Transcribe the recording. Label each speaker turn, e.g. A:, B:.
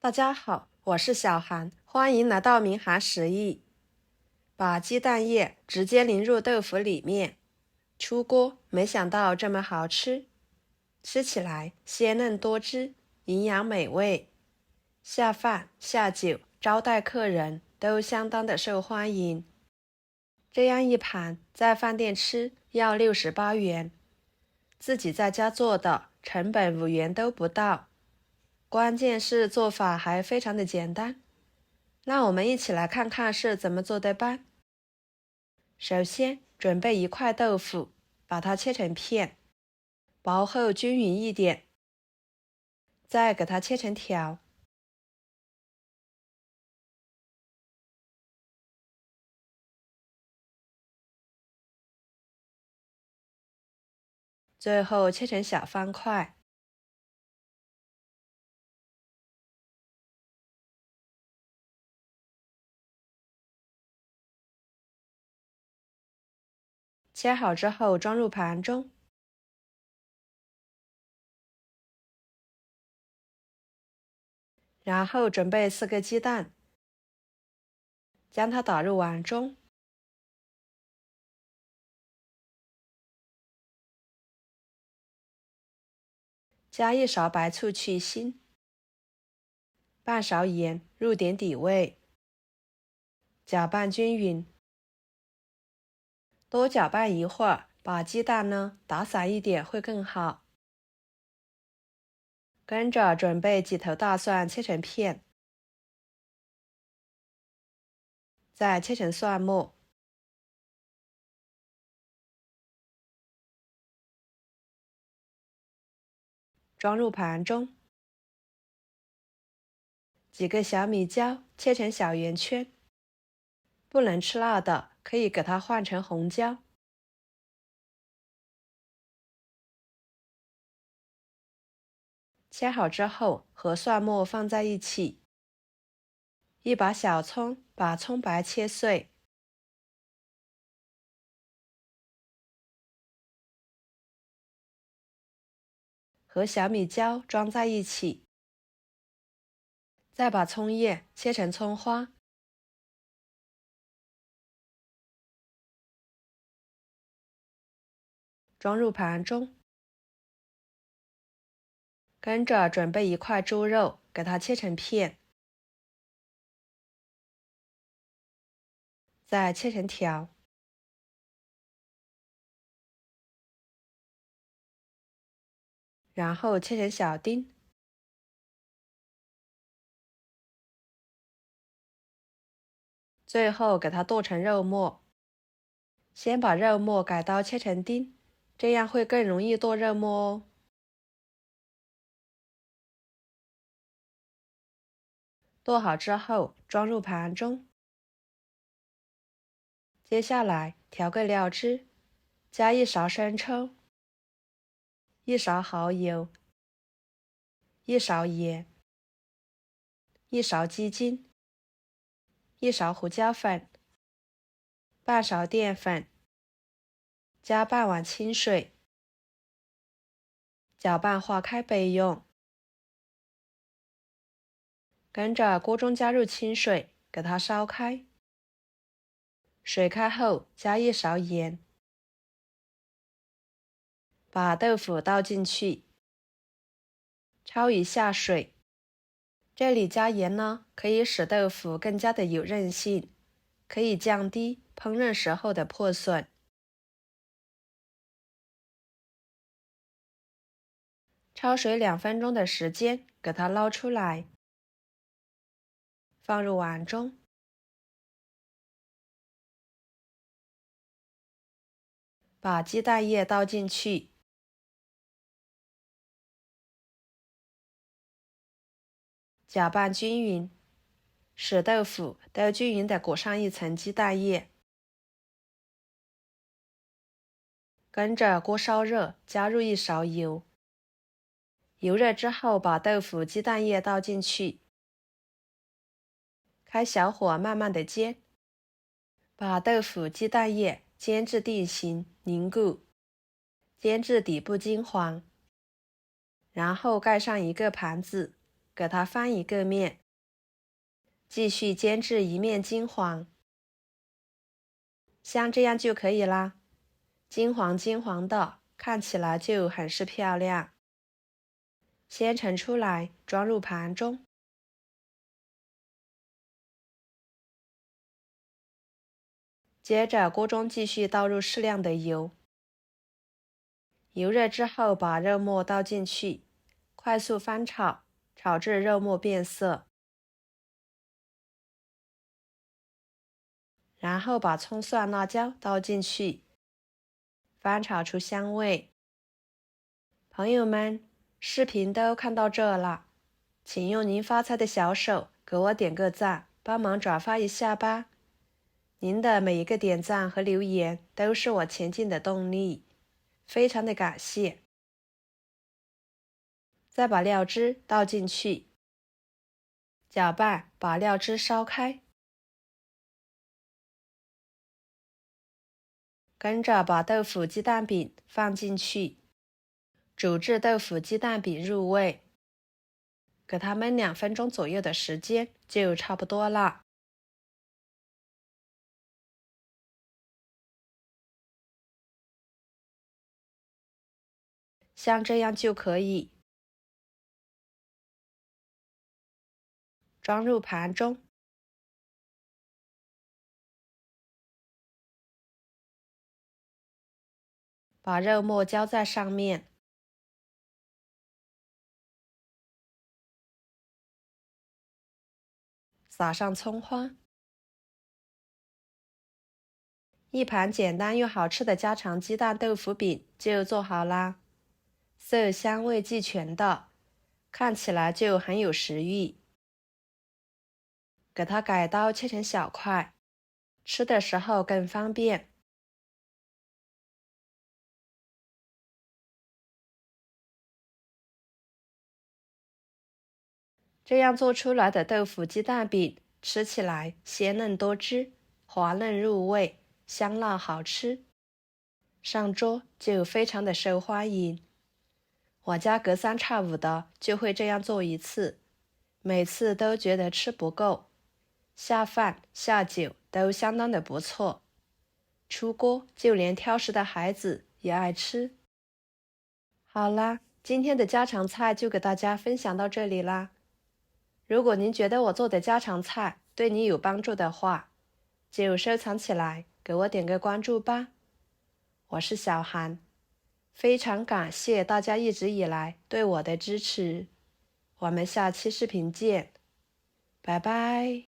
A: 大家好，我是小韩，欢迎来到明涵食艺。把鸡蛋液直接淋入豆腐里面，出锅，没想到这么好吃，吃起来鲜嫩多汁，营养美味，下饭下酒招待客人都相当的受欢迎。这样一盘在饭店吃要68元，自己在家做的成本5元都不到。关键是做法还非常的简单，那我们一起来看看是怎么做的吧。首先准备1块豆腐，把它切成片，薄厚均匀一点，再给它切成条。最后切成小方块。切好之后装入盘中，然后准备4个鸡蛋，将它打入碗中，加1勺白醋去腥，半勺盐入点底味，搅拌均匀。多搅拌一会儿，把鸡蛋打散一点会更好。跟着准备几头大蒜切成片，再切成蒜末，装入盘中。几个小米椒切成小圆圈，不能吃辣的可以给它换成红椒。切好之后和蒜末放在一起，一把小葱，把葱白切碎，和小米椒装在一起，再把葱叶切成葱花，装入盘中。跟着准备1块猪肉，给它切成片，再切成条，然后切成小丁。最后给它剁成肉末，先把肉末改刀切成丁，这样会更容易剁肉末哦。剁好之后装入盘中。接下来调个料汁，加1勺生抽，1勺蚝油，1勺盐，1勺鸡精，1勺胡椒粉，半勺淀粉，加半碗清水，搅拌化开备用。跟着锅中加入清水，给它烧开。水开后加1勺盐，把豆腐倒进去，焯一下水。这里加盐可以使豆腐更加的有韧性，可以降低烹饪时候的破损。焯水2分钟的时间，给它捞出来，放入碗中。把鸡蛋液倒进去，搅拌均匀，使豆腐都均匀地裹上一层鸡蛋液。跟着锅烧热，加入1勺油，油热之后把豆腐鸡蛋液倒进去，开小火慢慢的煎，把豆腐鸡蛋液煎至定型凝固，煎至底部金黄，然后盖上一个盘子，给它翻一个面，继续煎至一面金黄，像这样就可以啦。金黄金黄的，看起来就很是漂亮。先盛出来，装入盘中。接着锅中继续倒入适量的油，油热之后把肉末倒进去，快速翻炒，炒至肉末变色。然后把葱蒜辣椒倒进去，翻炒出香味。朋友们，视频都看到这了，请用您发财的小手给我点个赞，帮忙转发一下吧。您的每一个点赞和留言都是我前进的动力，非常的感谢。再把料汁倒进去，搅拌，把料汁烧开。跟着把豆腐鸡蛋饼放进去，煮至豆腐鸡蛋饼入味，给它焖2分钟左右的时间就差不多了。像这样就可以。装入盘中。把肉末浇在上面，撒上葱花，一盘简单又好吃的家常鸡蛋豆腐饼就做好啦，色香味俱全的，看起来就很有食欲。给它改刀切成小块，吃的时候更方便。这样做出来的豆腐鸡蛋饼吃起来鲜嫩多汁，滑嫩入味，香辣好吃，上桌就非常的受欢迎。我家隔三差五的就会这样做一次，每次都觉得吃不够，下饭下酒都相当的不错，出锅就连挑食的孩子也爱吃。好啦，今天的家常菜就给大家分享到这里啦。如果您觉得我做的家常菜对你有帮助的话，就收藏起来，给我点个关注吧。我是小韩，非常感谢大家一直以来对我的支持。我们下期视频见，拜拜。